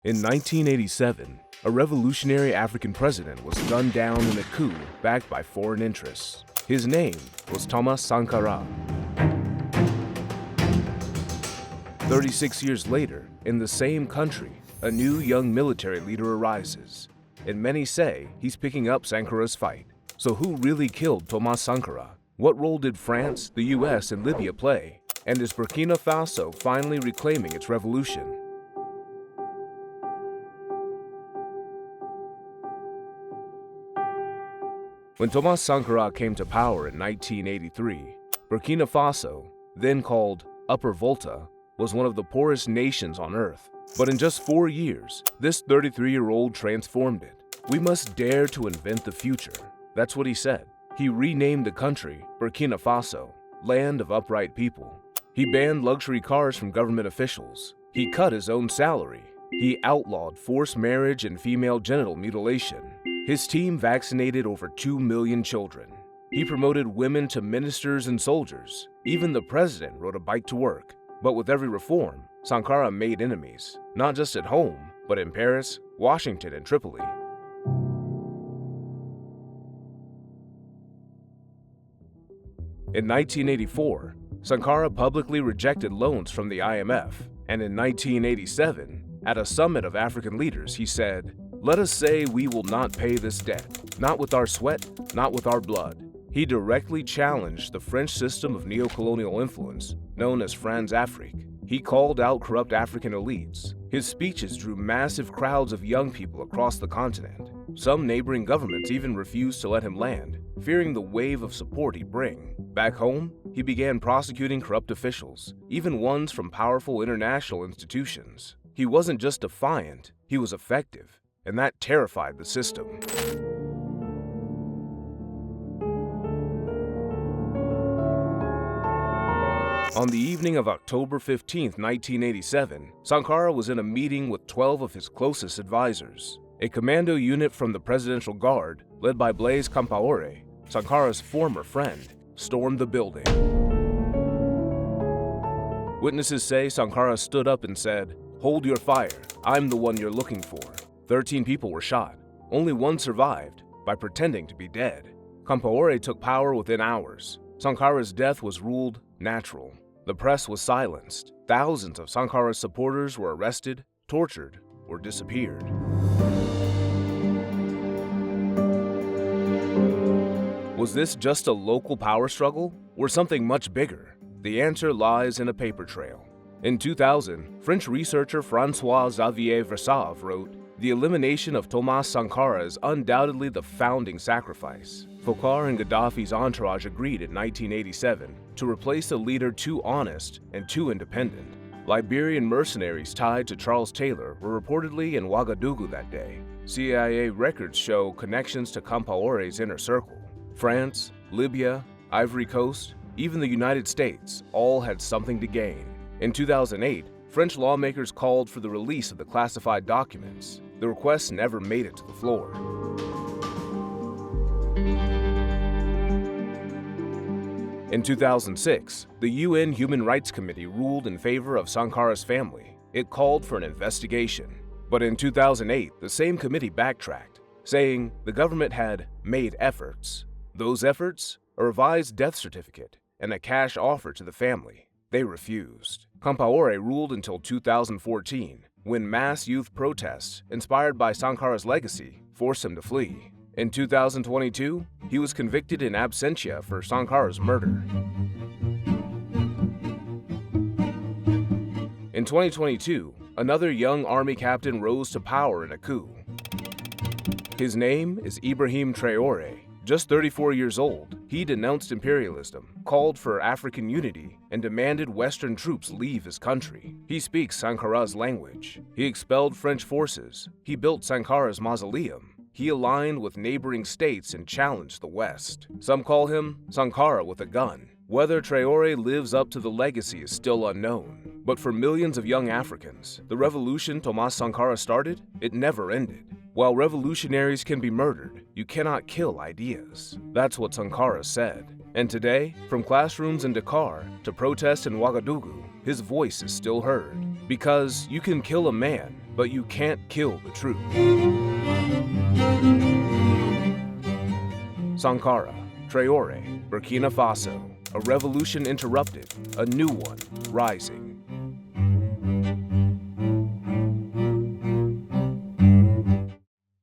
In 1987, a revolutionary African president was gunned down in a coup backed by foreign interests. His name was Thomas Sankara. 36 years later, in the same country, a new young military leader arises, and many say he's picking up Sankara's fight. So who really killed Thomas Sankara? What role did France, the US, and Libya play? And is Burkina Faso finally reclaiming its revolution? When Thomas Sankara came to power in 1983, Burkina Faso, then called Upper Volta, was one of the poorest nations on earth. But in just 4 years, this 33-year-old transformed it. We must dare to invent the future. That's what he said. He renamed the country Burkina Faso, land of upright people. He banned luxury cars from government officials. He cut his own salary. He outlawed forced marriage and female genital mutilation. His team vaccinated over 2 million children. He promoted women to ministers and soldiers. Even the president rode a bike to work. But with every reform, Sankara made enemies, not just at home, but in Paris, Washington, and Tripoli. In 1984, Sankara publicly rejected loans from the IMF, and in 1987, at a summit of African leaders, he said, "Let us say we will not pay this debt, not with our sweat, not with our blood." He directly challenged the French system of neo-colonial influence, known as France-Afrique. He called out corrupt African elites. His speeches drew massive crowds of young people across the continent. Some neighboring governments even refused to let him land, fearing the wave of support he'd bring. Back home, he began prosecuting corrupt officials, even ones from powerful international institutions. He wasn't just defiant, he was effective, and that terrified the system. On the evening of October 15, 1987, Sankara was in a meeting with 12 of his closest advisors. A commando unit from the Presidential Guard, led by Blaise Compaoré, Sankara's former friend, stormed the building. Witnesses say Sankara stood up and said, "Hold your fire, I'm the one you're looking for." 13 people were shot. Only one survived, by pretending to be dead. Compaoré took power within hours. Sankara's death was ruled natural. The press was silenced. Thousands of Sankara's supporters were arrested, tortured, or disappeared. Was this just a local power struggle, or something much bigger? The answer lies in a paper trail. In 2000, French researcher François-Xavier Versave wrote, "The elimination of Thomas Sankara is undoubtedly the founding sacrifice." Foccart and Gaddafi's entourage agreed in 1987 to replace a leader too honest and too independent. Liberian mercenaries tied to Charles Taylor were reportedly in Ouagadougou that day. CIA records show connections to Compaoré's inner circle. France, Libya, Ivory Coast, even the United States all had something to gain. In 2008, French lawmakers called for the release of the classified documents. The request never made it to the floor. In 2006, the UN Human Rights Committee ruled in favor of Sankara's family. It called for an investigation. But in 2008, the same committee backtracked, saying the government had made efforts. Those efforts? A revised death certificate and a cash offer to the family. They refused. Compaoré ruled until 2014, when mass youth protests, inspired by Sankara's legacy, forced him to flee. In 2022, he was convicted in absentia for Sankara's murder. In 2022, another young army captain rose to power in a coup. His name is Ibrahim Traoré. Just 34 years old, he denounced imperialism, called for African unity, and demanded Western troops leave his country. He speaks Sankara's language. He expelled French forces. He built Sankara's mausoleum. He aligned with neighboring states and challenged the West. Some call him Sankara with a gun. Whether Traoré lives up to the legacy is still unknown. But for millions of young Africans, the revolution Thomas Sankara started, it never ended. While revolutionaries can be murdered, you cannot kill ideas. That's what Sankara said. And today, from classrooms in Dakar to protests in Ouagadougou, his voice is still heard. Because you can kill a man, but you can't kill the truth. Sankara, Traore, Burkina Faso, a revolution interrupted, a new one rising.